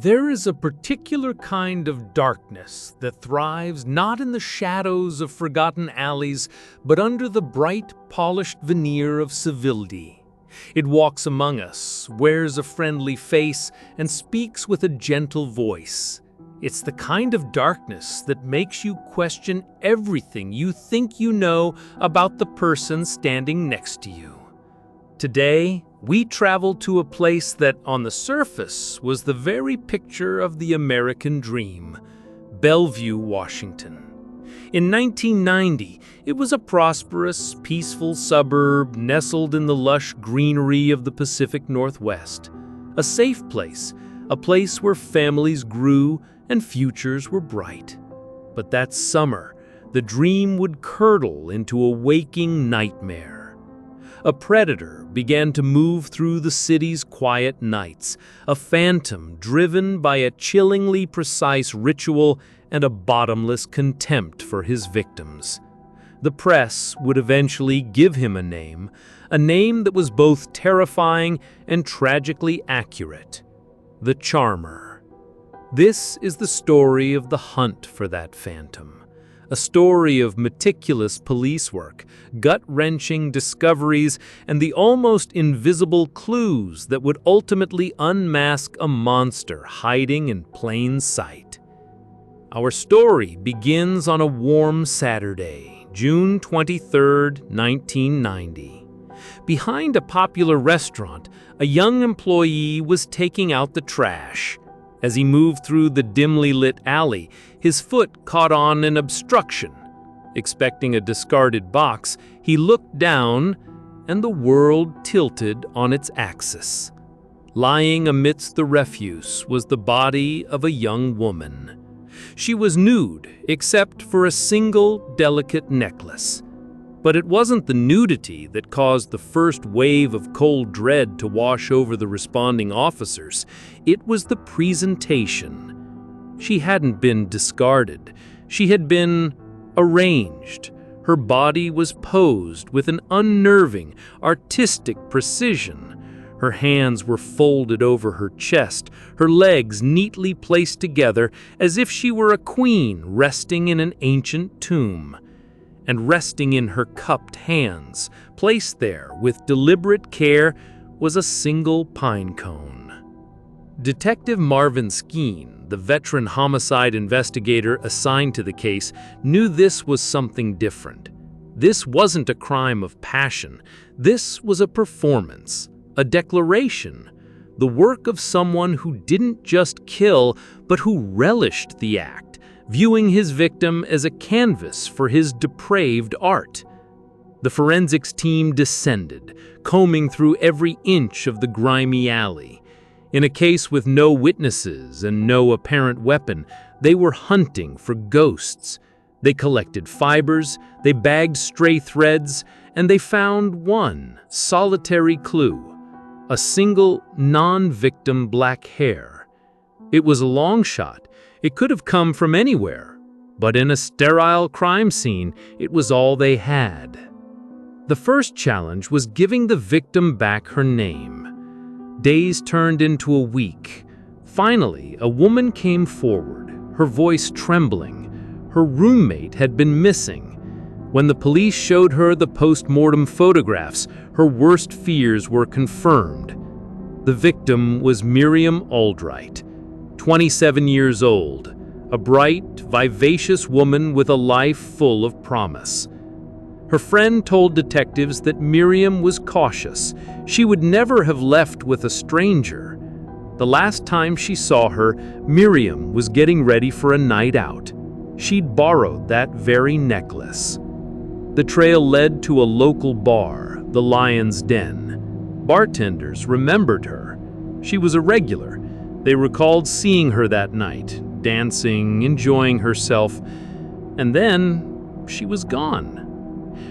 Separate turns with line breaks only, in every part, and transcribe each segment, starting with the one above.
There is a particular kind of darkness that thrives not in the shadows of forgotten alleys, but under the bright, polished veneer of civility. It walks among us, wears a friendly face, and speaks with a gentle voice. It's the kind of darkness that makes you question everything you think you know about the person standing next to you. Today, we travel to a place that, on the surface, was the very picture of the American dream, Bellevue, Washington. In 1990, it was a prosperous, peaceful suburb nestled in the lush greenery of the Pacific Northwest. A safe place, a place where families grew and futures were bright. But that summer, the dream would curdle into a waking nightmare. A predator began to move through the city's quiet nights, a phantom driven by a chillingly precise ritual and a bottomless contempt for his victims. The press would eventually give him a name that was both terrifying and tragically accurate: the Charmer. This is the story of the hunt for that phantom. A story of meticulous police work, gut-wrenching discoveries, and the almost invisible clues that would ultimately unmask a monster hiding in plain sight. Our story begins on a warm Saturday, June 23, 1990. Behind a popular restaurant, a young employee was taking out the trash. As he moved through the dimly lit alley, his foot caught on an obstruction. Expecting a discarded box, he looked down, and the world tilted on its axis. Lying amidst the refuse was the body of a young woman. She was nude, except for a single delicate necklace. But it wasn't the nudity that caused the first wave of cold dread to wash over the responding officers. It was the presentation. She hadn't been discarded. She had been arranged. Her body was posed with an unnerving, artistic precision. Her hands were folded over her chest, her legs neatly placed together as if she were a queen resting in an ancient tomb. And resting in her cupped hands, placed there with deliberate care, was a single pine cone. Detective Marvin Skeen, the veteran homicide investigator assigned to the case, knew this was something different. This wasn't a crime of passion. This was a performance, a declaration, the work of someone who didn't just kill, but who relished the act, viewing his victim as a canvas for his depraved art. The forensics team descended, combing through every inch of the grimy alley. In a case with no witnesses and no apparent weapon, they were hunting for ghosts. They collected fibers, they bagged stray threads, and they found one solitary clue: a single non-victim black hair. It was a long shot. It could have come from anywhere, but in a sterile crime scene, it was all they had. The first challenge was giving the victim back her name. Days turned into a week. Finally, a woman came forward, her voice trembling. Her roommate had been missing. When the police showed her the post-mortem photographs, her worst fears were confirmed. The victim was Myriam Aldright, 27 years old, a bright, vivacious woman with a life full of promise. Her friend told detectives that Myriam was cautious. She would never have left with a stranger. The last time she saw her, Myriam was getting ready for a night out. She'd borrowed that very necklace. The trail led to a local bar, the Lion's Den. Bartenders remembered her. She was a regular. They recalled seeing her that night, dancing, enjoying herself, and then she was gone.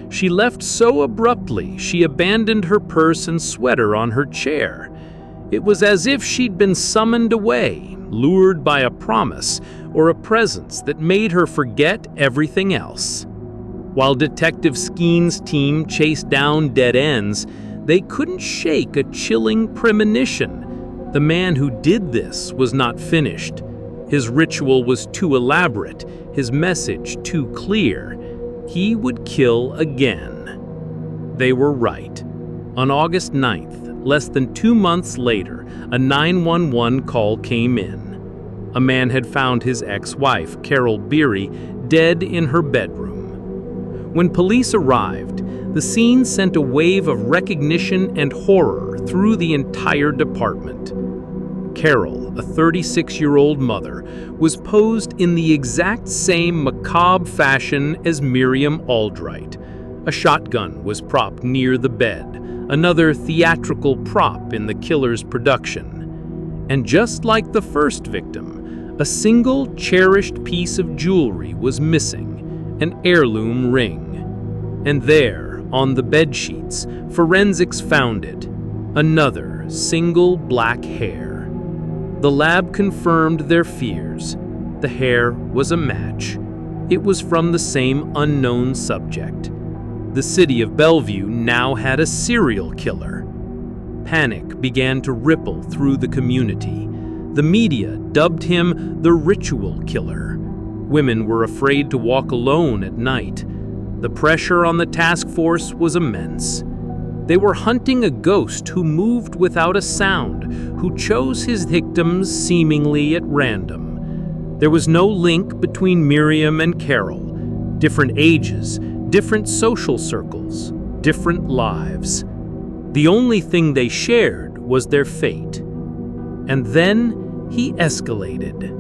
She left so abruptly, she abandoned her purse and sweater on her chair. It was as if she'd been summoned away, lured by a promise or a presence that made her forget everything else. While Detective Skeen's team chased down dead ends, they couldn't shake a chilling premonition. The man who did this was not finished. His ritual was too elaborate, his message too clear. He would kill again. They were right. On August 9th, less than 2 months later, a 911 call came in. A man had found his ex-wife, Carole Beery, dead in her bedroom. When police arrived, the scene sent a wave of recognition and horror through the entire department. Carole, a 36-year-old mother, was posed in the exact same macabre fashion as Myriam Aldright. A shotgun was propped near the bed, another theatrical prop in the killer's production. And just like the first victim, a single cherished piece of jewelry was missing, an heirloom ring. And there, on the bedsheets, forensics found it, another single black hair. The lab confirmed their fears. The hair was a match. It was from the same unknown subject. The city of Bellevue now had a serial killer. Panic began to ripple through the community. The media dubbed him the ritual killer. Women were afraid to walk alone at night. The pressure on the task force was immense. They were hunting a ghost who moved without a sound, who chose his victims seemingly at random. There was no link between Myriam and Carole. Different ages, different social circles, different lives. The only thing they shared was their fate. And then he escalated.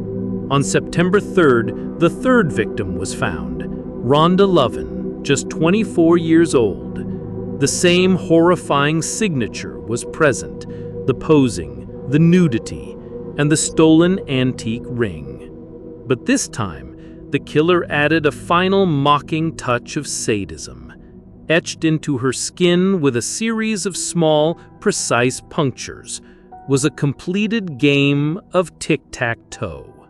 On September 3rd, the third victim was found, Rhonda Lovin, just 24 years old. The same horrifying signature was present, the posing, the nudity, and the stolen antique ring. But this time, the killer added a final mocking touch of sadism. Etched into her skin with a series of small, precise punctures was a completed game of tic-tac-toe.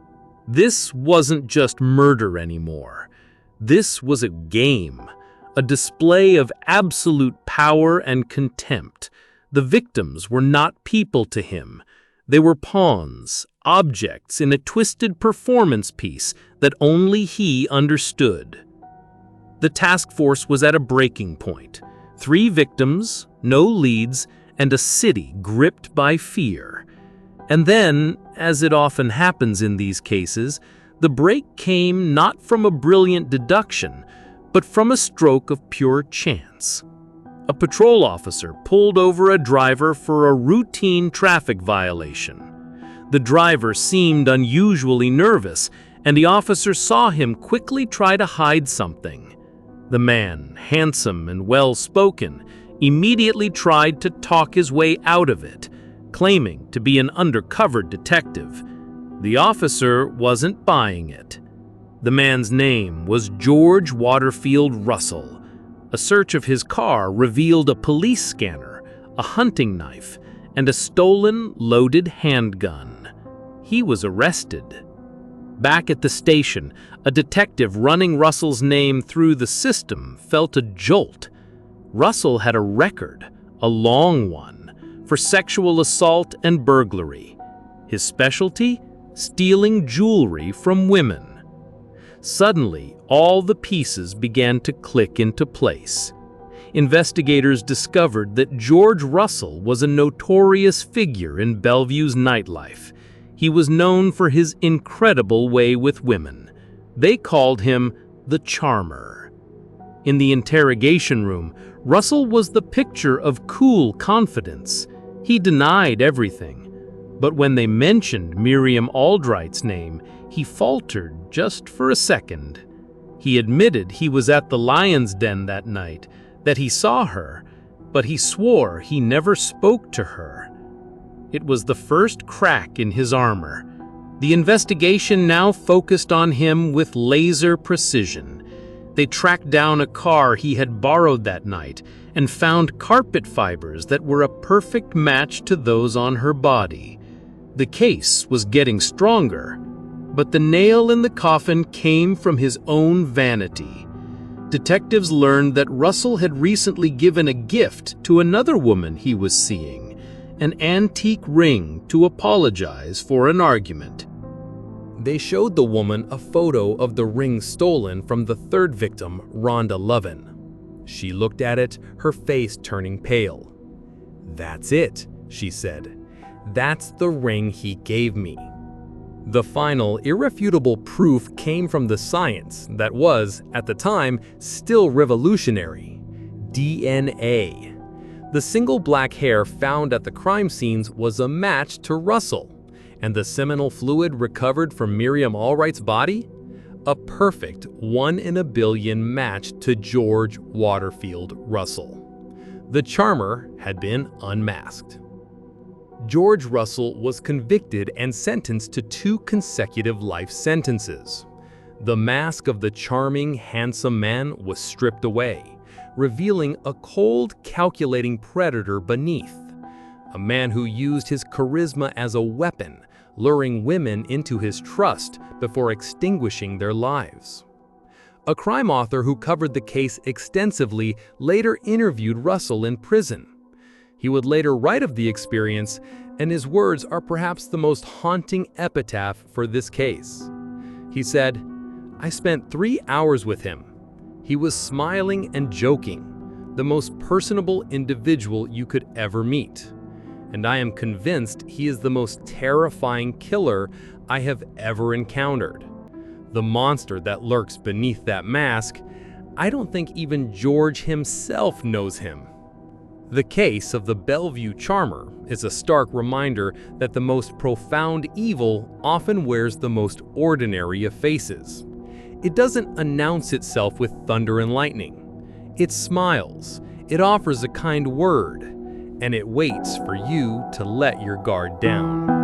This wasn't just murder anymore. This was a game. A display of absolute power and contempt. The victims were not people to him. They were pawns, objects in a twisted performance piece that only he understood. The task force was at a breaking point. 3 victims, no leads, and a city gripped by fear. And then, as it often happens in these cases, the break came not from a brilliant deduction, but from a stroke of pure chance. A patrol officer pulled over a driver for a routine traffic violation. The driver seemed unusually nervous, and the officer saw him quickly try to hide something. The man, handsome and well-spoken, immediately tried to talk his way out of it, claiming to be an undercover detective. The officer wasn't buying it. The man's name was George Waterfield Russell. A search of his car revealed a police scanner, a hunting knife, and a stolen loaded handgun. He was arrested. Back at the station, a detective running Russell's name through the system felt a jolt. Russell had a record, a long one, for sexual assault and burglary. His specialty? Stealing jewelry from women. Suddenly, all the pieces began to click into place. Investigators discovered that George Russell was a notorious figure in Bellevue's nightlife. He was known for his incredible way with women. They called him the Charmer. In the interrogation room, Russell was the picture of cool confidence. He denied everything. But when they mentioned Myriam Aldright's name, he faltered just for a second. He admitted he was at the Lion's Den that night, that he saw her, but he swore he never spoke to her. It was the first crack in his armor. The investigation now focused on him with laser precision. They tracked down a car he had borrowed that night and found carpet fibers that were a perfect match to those on her body. The case was getting stronger, but the nail in the coffin came from his own vanity. Detectives learned that Russell had recently given a gift to another woman he was seeing. an antique ring to apologize for an argument. They showed the woman a photo of the ring stolen from the third victim, Rhonda Lovin. She looked at it, her face turning pale. "That's it," she said. "That's the ring he gave me." The final, irrefutable proof came from the science that was, at the time, still revolutionary: DNA. The single black hair found at the crime scenes was a match to Russell, and the seminal fluid recovered from Myriam Aldright's body? A perfect 1 in a billion match to George Waterfield Russell. The charmer had been unmasked. George Russell was convicted and sentenced to 2 consecutive life sentences. The mask of the charming, handsome man was stripped away, revealing a cold, calculating predator beneath. A man who used his charisma as a weapon, luring women into his trust before extinguishing their lives. A crime author who covered the case extensively later interviewed Russell in prison. He would later write of the experience, and his words are perhaps the most haunting epitaph for this case. He said, "I spent 3 hours with him. He was smiling and joking, the most personable individual you could ever meet. And I am convinced he is the most terrifying killer I have ever encountered. The monster that lurks beneath that mask, I don't think even George himself knows him." The case of the Bellevue charmer is a stark reminder that the most profound evil often wears the most ordinary of faces. It doesn't announce itself with thunder and lightning. It smiles, it offers a kind word, and it waits for you to let your guard down.